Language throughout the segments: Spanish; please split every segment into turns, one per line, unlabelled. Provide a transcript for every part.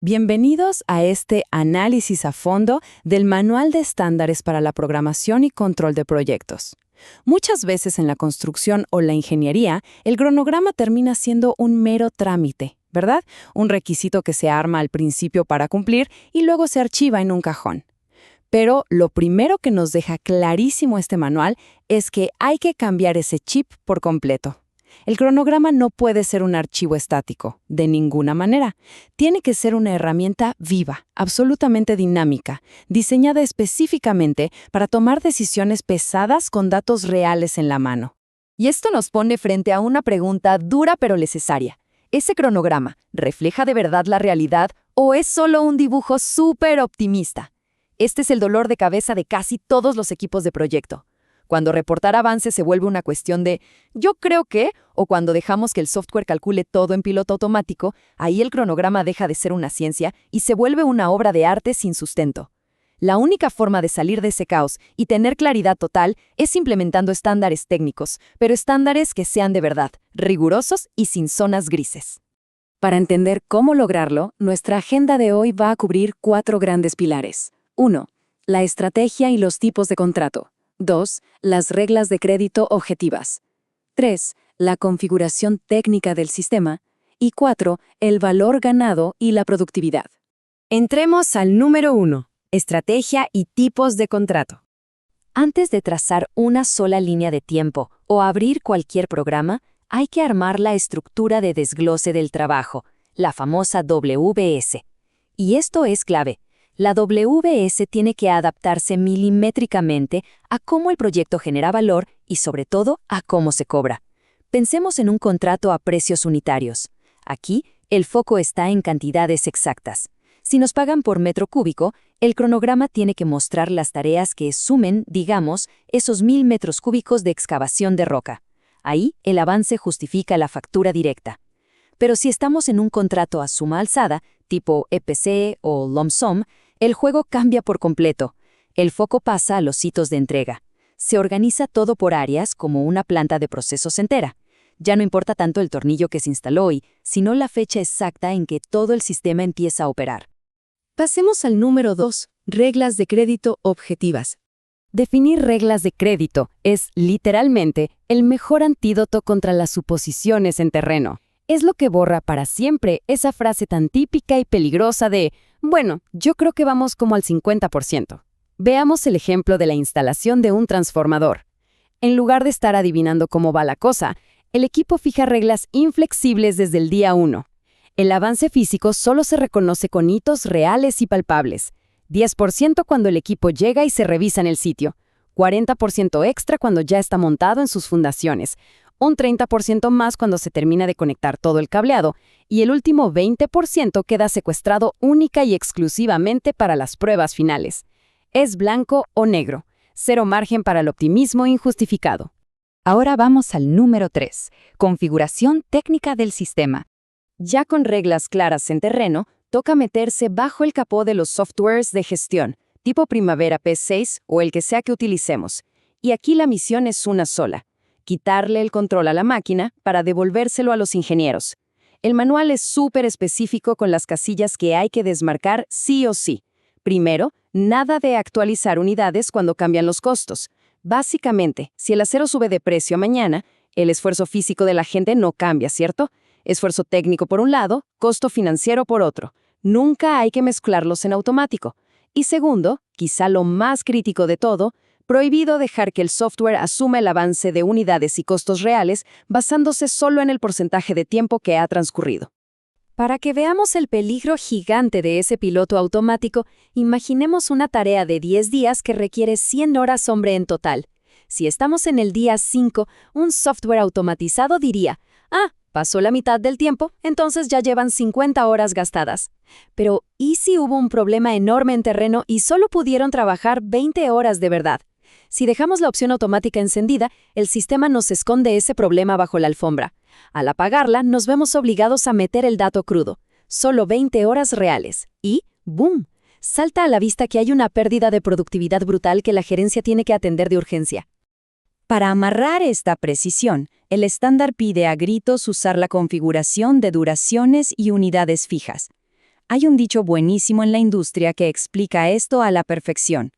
Bienvenidos a este análisis a fondo del Manual de Estándares para la Programación y Control de Proyectos. Muchas veces en la construcción o la ingeniería, el cronograma termina siendo un mero trámite, ¿verdad? Un requisito que se arma al principio para cumplir y luego se archiva en un cajón. Pero lo primero que nos deja clarísimo este manual es que hay que cambiar ese chip por completo. El cronograma no puede ser un archivo estático, de ninguna manera. Tiene que ser una herramienta viva, absolutamente dinámica, diseñada específicamente para tomar decisiones pesadas con datos reales en la mano.
Y esto nos pone frente a una pregunta dura pero necesaria. ¿Ese cronograma refleja de verdad la realidad o es solo un dibujo súper optimista? Este es el dolor de cabeza de casi todos los equipos de proyecto. Cuando reportar avances se vuelve una cuestión de «yo creo que», o cuando dejamos que el software calcule todo en piloto automático, ahí el cronograma deja de ser una ciencia y se vuelve una obra de arte sin sustento. La única forma de salir de ese caos y tener claridad total es implementando estándares técnicos, pero estándares que sean de verdad, rigurosos y sin zonas grises.
Para entender cómo lograrlo, nuestra agenda de hoy va a cubrir 4 grandes pilares. 1. La estrategia y los tipos de contrato. 2. Las reglas de crédito objetivas. 3. La configuración técnica del sistema. Y 4. El valor ganado y la productividad. Entremos al número 1. Estrategia y tipos de contrato.
Antes de trazar una sola línea de tiempo o abrir cualquier programa, hay que armar la estructura de desglose del trabajo, la famosa WBS. Y esto es clave. La WBS tiene que adaptarse milimétricamente a cómo el proyecto genera valor y, sobre todo, a cómo se cobra. Pensemos en un contrato a precios unitarios. Aquí, el foco está en cantidades exactas. Si nos pagan por metro cúbico, el cronograma tiene que mostrar las tareas que sumen, digamos, esos 1000 metros cúbicos de excavación de roca. Ahí, el avance justifica la factura directa. Pero si estamos en un contrato a suma alzada, tipo EPC o lump sum, el juego cambia por completo. El foco pasa a los hitos de entrega. Se organiza todo por áreas como una planta de procesos entera. Ya no importa tanto el tornillo que se instaló hoy, sino la fecha exacta en que todo el sistema empieza a operar.
Pasemos al número 2, reglas de crédito objetivas. Definir reglas de crédito es, literalmente, el mejor antídoto contra las suposiciones en terreno. Es lo que borra para siempre esa frase tan típica y peligrosa de «bueno, yo creo que vamos como al 50%. Veamos el ejemplo de la instalación de un transformador. En lugar de estar adivinando cómo va la cosa, el equipo fija reglas inflexibles desde el día 1. El avance físico solo se reconoce con hitos reales y palpables. 10% cuando el equipo llega y se revisa en el sitio. 40% extra cuando ya está montado en sus fundaciones. Un 30% más cuando se termina de conectar todo el cableado, y el último 20% queda secuestrado única y exclusivamente para las pruebas finales. Es blanco o negro, cero margen para el optimismo injustificado.
Ahora vamos al número 3, configuración técnica del sistema. Ya con reglas claras en terreno, toca meterse bajo el capó de los softwares de gestión, tipo Primavera P6 o el que sea que utilicemos. Y aquí la misión es una sola: quitarle el control a la máquina para devolvérselo a los ingenieros. El manual es súper específico con las casillas que hay que desmarcar sí o sí. Primero, nada de actualizar unidades cuando cambian los costos. Básicamente, si el acero sube de precio mañana, el esfuerzo físico de la gente no cambia, ¿cierto? Esfuerzo técnico por un lado, costo financiero por otro. Nunca hay que mezclarlos en automático. Y segundo, quizá lo más crítico de todo, prohibido dejar que el software asuma el avance de unidades y costos reales basándose solo en el porcentaje de tiempo que ha transcurrido. Para que veamos el peligro gigante de ese piloto automático, imaginemos una tarea de 10 días que requiere 100 horas hombre en total. Si estamos en el día 5, un software automatizado diría, pasó la mitad del tiempo, entonces ya llevan 50 horas gastadas. Pero, ¿y si hubo un problema enorme en terreno y solo pudieron trabajar 20 horas de verdad? Si dejamos la opción automática encendida, el sistema nos esconde ese problema bajo la alfombra. Al apagarla, nos vemos obligados a meter el dato crudo. Solo 20 horas reales. Y, ¡boom!, salta a la vista que hay una pérdida de productividad brutal que la gerencia tiene que atender de urgencia.
Para amarrar esta precisión, el estándar pide a gritos usar la configuración de duraciones y unidades fijas. Hay un dicho buenísimo en la industria que explica esto a la perfección.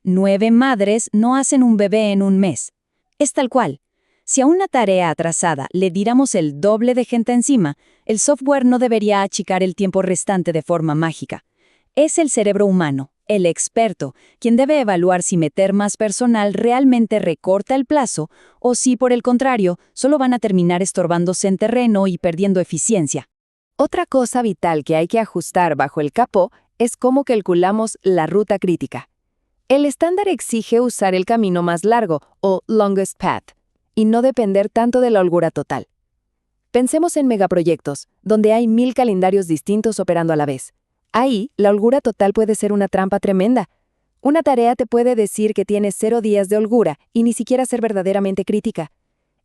9 madres no hacen un bebé en un mes. Es tal cual. Si a una tarea atrasada le diéramos el doble de gente encima, el software no debería achicar el tiempo restante de forma mágica. Es el cerebro humano, el experto, quien debe evaluar si meter más personal realmente recorta el plazo o si, por el contrario, solo van a terminar estorbándose en terreno y perdiendo eficiencia.
Otra cosa vital que hay que ajustar bajo el capó es cómo calculamos la ruta crítica. El estándar exige usar el camino más largo, o longest path, y no depender tanto de la holgura total. Pensemos en megaproyectos, donde hay 1000 calendarios distintos operando a la vez. Ahí, la holgura total puede ser una trampa tremenda. Una tarea te puede decir que tiene 0 días de holgura y ni siquiera ser verdaderamente crítica.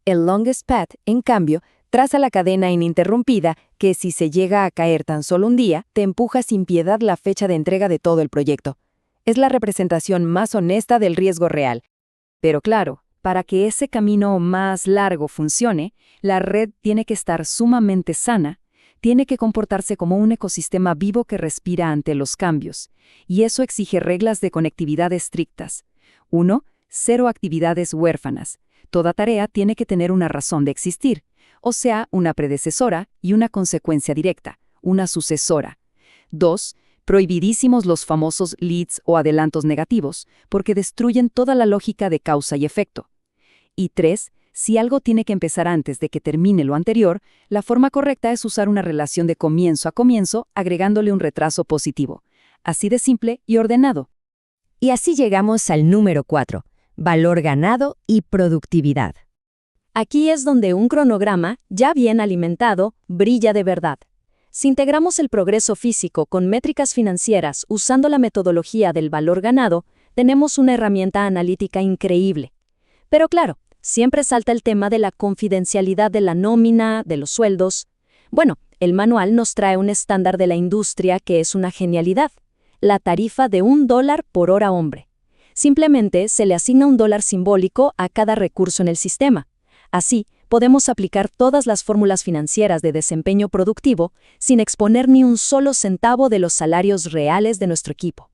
El longest path, en cambio, traza la cadena ininterrumpida que, si se llega a caer tan solo un día, te empuja sin piedad la fecha de entrega de todo el proyecto. Es la representación más honesta del riesgo real. Pero claro, para que ese camino más largo funcione, la red tiene que estar sumamente sana, tiene que comportarse como un ecosistema vivo que respira ante los cambios, y eso exige reglas de conectividad estrictas. 1. 0 actividades huérfanas. Toda tarea tiene que tener una razón de existir, o sea, una predecesora y una consecuencia directa, una sucesora. 2. Prohibidísimos los famosos leads o adelantos negativos, porque destruyen toda la lógica de causa y efecto. Y 3. Si algo tiene que empezar antes de que termine lo anterior, la forma correcta es usar una relación de comienzo a comienzo, agregándole un retraso positivo. Así de simple y ordenado.
Y así llegamos al número 4, valor ganado y productividad.
Aquí es donde un cronograma, ya bien alimentado, brilla de verdad. Si integramos el progreso físico con métricas financieras usando la metodología del valor ganado, tenemos una herramienta analítica increíble. Pero claro, siempre salta el tema de la confidencialidad de la nómina, de los sueldos. Bueno, el manual nos trae un estándar de la industria que es una genialidad: la tarifa de $1 por hora hombre. Simplemente se le asigna $1 simbólico a cada recurso en el sistema. Así, podemos aplicar todas las fórmulas financieras de desempeño productivo sin exponer ni un solo centavo de los salarios reales de nuestro equipo.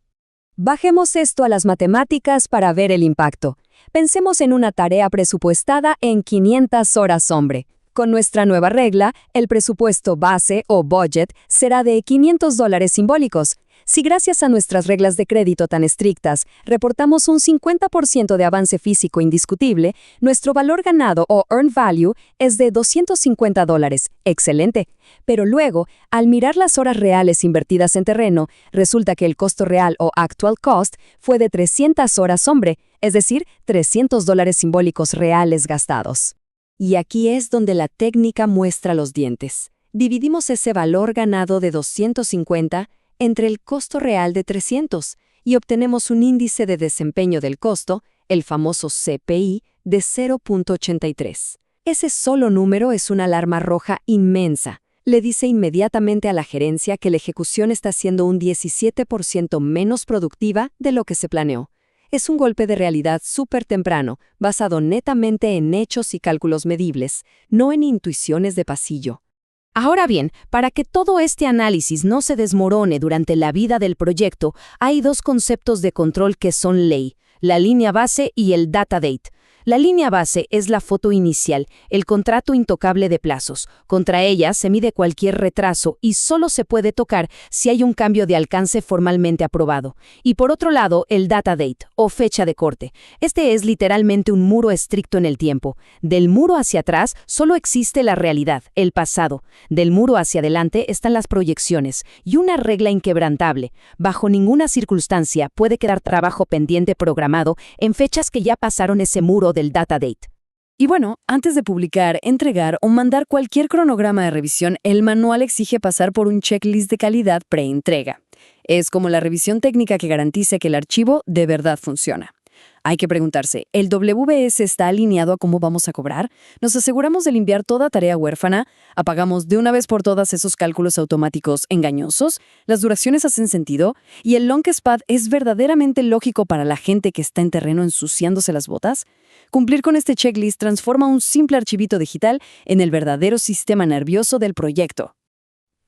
Bajemos esto a las matemáticas para ver el impacto. Pensemos en una tarea presupuestada en 500 horas hombre. Con nuestra nueva regla, el presupuesto base o budget será de $500 simbólicos. Si gracias a nuestras reglas de crédito tan estrictas reportamos un 50% de avance físico indiscutible, nuestro valor ganado o earned value es de $250. Excelente. Pero luego, al mirar las horas reales invertidas en terreno, resulta que el costo real o actual cost fue de 300 horas hombre, es decir, $300 simbólicos reales gastados. Y aquí es donde la técnica muestra los dientes. Dividimos ese valor ganado de 250 entre el costo real de 300 y obtenemos un índice de desempeño del costo, el famoso CPI, de 0.83. Ese solo número es una alarma roja inmensa. Le dice inmediatamente a la gerencia que la ejecución está siendo un 17% menos productiva de lo que se planeó. Es un golpe de realidad súper temprano, basado netamente en hechos y cálculos medibles, no en intuiciones de pasillo.
Ahora bien, para que todo este análisis no se desmorone durante la vida del proyecto, hay 2 conceptos de control que son ley: la línea base y el data date. La línea base es la foto inicial, el contrato intocable de plazos. Contra ella se mide cualquier retraso y solo se puede tocar si hay un cambio de alcance formalmente aprobado. Y por otro lado, el data date, o fecha de corte. Este es literalmente un muro estricto en el tiempo. Del muro hacia atrás solo existe la realidad, el pasado. Del muro hacia adelante están las proyecciones. Y una regla inquebrantable: bajo ninguna circunstancia puede quedar trabajo pendiente programado en fechas que ya pasaron ese muro del data date. Y bueno, antes de publicar, entregar o mandar cualquier cronograma de revisión, el manual exige pasar por un checklist de calidad pre-entrega. Es como la revisión técnica que garantiza que el archivo de verdad funciona. Hay que preguntarse, ¿el WBS está alineado a cómo vamos a cobrar? ¿Nos aseguramos de limpiar toda tarea huérfana? ¿Apagamos de una vez por todas esos cálculos automáticos engañosos? ¿Las duraciones hacen sentido? ¿Y el longest path es verdaderamente lógico para la gente que está en terreno ensuciándose las botas? Cumplir con este checklist transforma un simple archivito digital en el verdadero sistema nervioso del proyecto.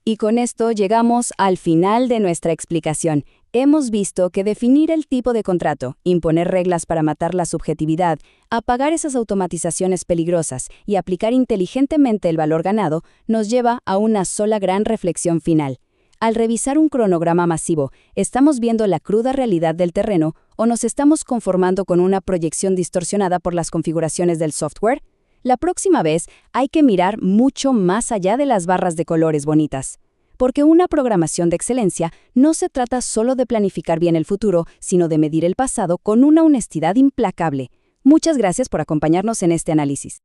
Y con esto llegamos al final de nuestra explicación. Hemos visto que definir el tipo de contrato, imponer reglas para matar la subjetividad, apagar esas automatizaciones peligrosas y aplicar inteligentemente el valor ganado nos lleva a una sola gran reflexión final. Al revisar un cronograma masivo, ¿estamos viendo la cruda realidad del terreno o nos estamos conformando con una proyección distorsionada por las configuraciones del software? La próxima vez hay que mirar mucho más allá de las barras de colores bonitas. Porque una programación de excelencia no se trata solo de planificar bien el futuro, sino de medir el pasado con una honestidad implacable. Muchas gracias por acompañarnos en este análisis.